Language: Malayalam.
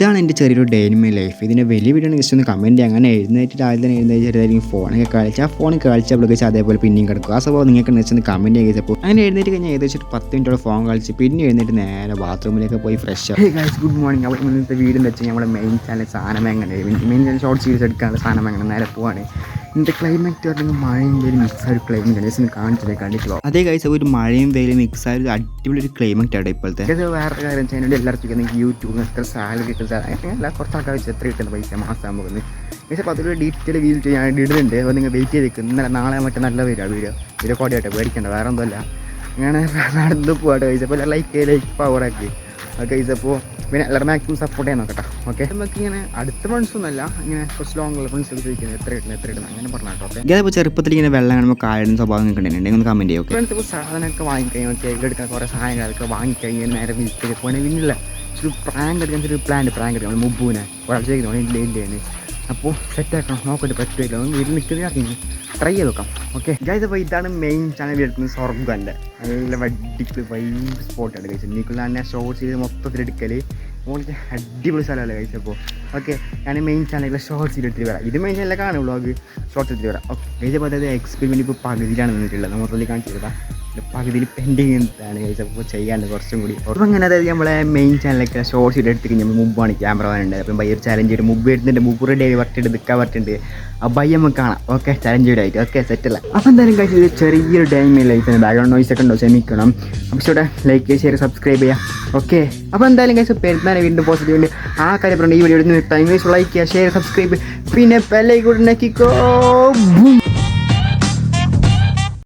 ഇതാണ് എൻ്റെ ചെറിയൊരു ഡേ ഇൻ മൈ ലൈഫ്. ഇതിൻ്റെ വലിയ വീഡിയോ ജസ്റ്റ് ഒന്ന് കമൻറ്റ് ചെയ്യുക. അങ്ങനെ എഴുന്നേറ്റ് രാവിലെ തന്നെ എഴുന്നേറ്റ് ചെറുതായിരിക്കും ഫോണൊക്കെ കളിച്ച് ആ ഫോൺ കളിച്ചപ്പോഴേക്ക് അതേപോലെ പിന്നെയും കിടക്കും. ആ സ്വഭാവം നിങ്ങൾക്ക് ജസ്റ്റ് ഒന്ന് കമൻറ്റ് ചെയ്യുക. അപ്പോൾ അങ്ങനെ എഴുന്നേറ്റ് കഴിഞ്ഞാൽ ഏകദേശം ഒരു 10 മിനിറ്റോളം ഫോൺ കളിച്ച് പിന്നെ എഴുന്നേറ്റ് നേരെ ബാത്റൂമിലേക്ക് പോയി ഫ്രഷ് ആവും. Guys good morning. അപ്പോൾ ഇന്നത്തെ വീഡിയോ എന്ന് വെച്ചാൽ നമ്മുടെ മെയിൻ ചാനൽ സാധനം എങ്ങനെ മെയിൻ ചാനൽ ഷോർട്ട് സീരീസ് എടുക്കാനുള്ള സാധനം എങ്ങനെ നേരെ പോവാണ്. ഇതിൻ്റെ ക്ലൈമറ്റ് പറഞ്ഞാൽ മഴയും വെയിലും മിക്സായ ഒരു ക്ലൈമറ്റ് ജസ്റ്റ് കണ്ടിട്ടുള്ളൂ. അതേ ഗൈസ് ഒരു മഴയും വെയിലും മിക്സായ ഒരു അടിപൊളി ഒരു ക്ലൈമറ്റ് ആണ് ഇപ്പോഴത്തെ. വേറെ കാര്യം ചെയ്യുന്നത് എല്ലാവർക്കും യൂട്യൂബിൽ എത്ര സാലറി കിട്ടുന്നത് അങ്ങനെ കുറച്ച് ആൾക്കാർ വെച്ച് എത്ര കിട്ടുന്ന പൈസ മാസം പോകുന്നത് പക്ഷേ അപ്പോൾ അതൊരു ഡീറ്റെയിൽ വീഡിയോ ചെയ്യാൻ ഇടുന്നുണ്ട്. അപ്പോൾ നിങ്ങൾ വെയിറ്റ് ചെയ്ത് നിൽക്കും. ഇന്നലെ നാളെ മറ്റേ നല്ല വീഡിയോ കോടിയായിട്ട് പേടിക്കണ്ട, വേറെ ഒന്നുമല്ല. അങ്ങനെ നടന്ന് പോകാട്ടെ കഴിച്ച അപ്പോൾ ലൈക്ക് പവറാക്കി കഴിച്ചപ്പോൾ പിന്നെ എല്ലാവരും മാക്സിമം സപ്പോർട്ട് ചെയ്യാൻ നോക്കട്ടെ. ഓക്കെ നമുക്ക് ഇങ്ങനെ അടുത്ത ഫ്രണ്ട്സൊന്നുമല്ല, ഇങ്ങനെ കുറച്ച് ലോങ്ങുള്ള ഫ്രണ്ട്സ് ചോദിക്കുന്നത് എത്ര കിട്ടുന്നത് അങ്ങനെ പറഞ്ഞാൽ. ഓക്കെ ഇതേപോലെ ചെറുപ്പത്തിൽ ഇങ്ങനെ വെള്ളം കാണുമ്പോൾ കാലിടുന്ന സ്വഭാവം ഉണ്ടെങ്കിൽ ഒന്ന് കമൻറ്റ് ചെയ്യും. ഫ്രണ്ട്സ് ഇപ്പോൾ സാധനമൊക്കെ വാങ്ങിക്കഴിഞ്ഞാൽ കേക്ക് എടുക്കാൻ കുറേ സാധനങ്ങളൊക്കെ വാങ്ങിക്കഴിഞ്ഞാൽ നേരെ വീട്ടിൽ പോകണേ പിന്നില്ല ഒരു പ്രാങ്ക് എടുക്കാൻ ഒരു പ്രാങ്ക് എടുക്കാം. നമ്മൾ മുമ്പൂനെ ഒരാഴ്ചയ്ക്ക് ഇല്ലേന്ന് അപ്പോൾ സെറ്റാക്കണം നോക്കട്ടെ പറ്റുമല്ലോ വീട്ടിൽ നിൽക്കുന്നതാക്കി ട്രൈ ചെയ്ത് നോക്കാം. ഓക്കെ ഗൈസ് അപ്പോൾ ഇതാണ് മെയിൻ ചാനൽ എടുക്കുന്നത് സ്വർഗ്ഗൻ്റെ നല്ല വടിക്ക് വൈബ് സ്പോട്ടാണ് കഴിച്ചത്. എനിക്കുള്ള തന്നെ ഷോർട്സ് ചെയ്ത് മൊത്തത്തിൽ എടുക്കൽ മോൾക്ക് അടിപൊളി സ്ഥലമല്ലേ കഴിച്ചപ്പോൾ. ഓക്കെ ഞാൻ മെയിൻ ചാനലിലെ ഷോർട്സ് എടുത്തിട്ട് വരാം. ഇത് മെയിൻ ചാനലിൽ കാണും വ്ളോഗ് ഷോർട്സ് എടുത്തിട്ട് വരാം. ഓക്കെ കഴിച്ചപ്പോൾ അതായത് എക്സ്പെരിമെൻറ്റ് ഇപ്പോൾ പകുതിയിലാണ് നിന്നിട്ടുള്ളത്. മൊത്തത്തിൽ കാണിച്ചു തരാം. പകുതിയിൽ പെൻഡിങ് എന്താണ് കഴിച്ചപ്പോൾ ചെയ്യാണ്ട് കുറച്ചും കൂടി. അപ്പോൾ അങ്ങനെ അതായത് നമ്മളെ മെയിൻ ചാനലൊക്കെ ഷോർട്സ് എടുത്ത് കഴിഞ്ഞാൽ മുമ്പാണ് ക്യാമറ വാനുണ്ട്. അപ്പം ബയ്യൊരു ചലഞ്ച് ചെയ്ത് മുമ്പ് എടുത്തിട്ടുണ്ട്. മുമ്പ് ഡേ വർട്ടിട്ട് നിൽക്കാൻ പറ്റുന്നുണ്ട്. ആ ബയ്യ നമുക്ക് കാണാം. ഓക്കെ ചലഞ്ച് വീടായിട്ട്. ഓക്കെ സെറ്റല്ല. അപ്പോൾ എന്തായാലും കഴിച്ചത് ചെറിയൊരു ഡേ ഇൻ മൈ ലൈഫിന് ബാക്ക്ഗ്രൗണ്ട് നോയ്സ് ഒക്കെ ഉണ്ടോ ക്ഷമിക്കണം. അപ്പോൾ ഇവിടെ ലൈക്ക് ഷെയർ സബ്സ്ക്രൈബ് ചെയ്യാം. ഓക്കെ അപ്പോൾ എന്തായാലും കഴിച്ച് പെരുന്നാളെ വീണ്ടും പോസിറ്റീവ് ഉണ്ട്. ആ കാര്യം പറഞ്ഞു ഈ വീഡിയോ എടുത്ത് ടൈം ലൈക്ക് ചെയ്യുക, ഷെയർ സബ്സ്ക്രൈബ് പിന്നെ ബെല്ലൈക്കൺ കൂടെ നക്കിക്കോ.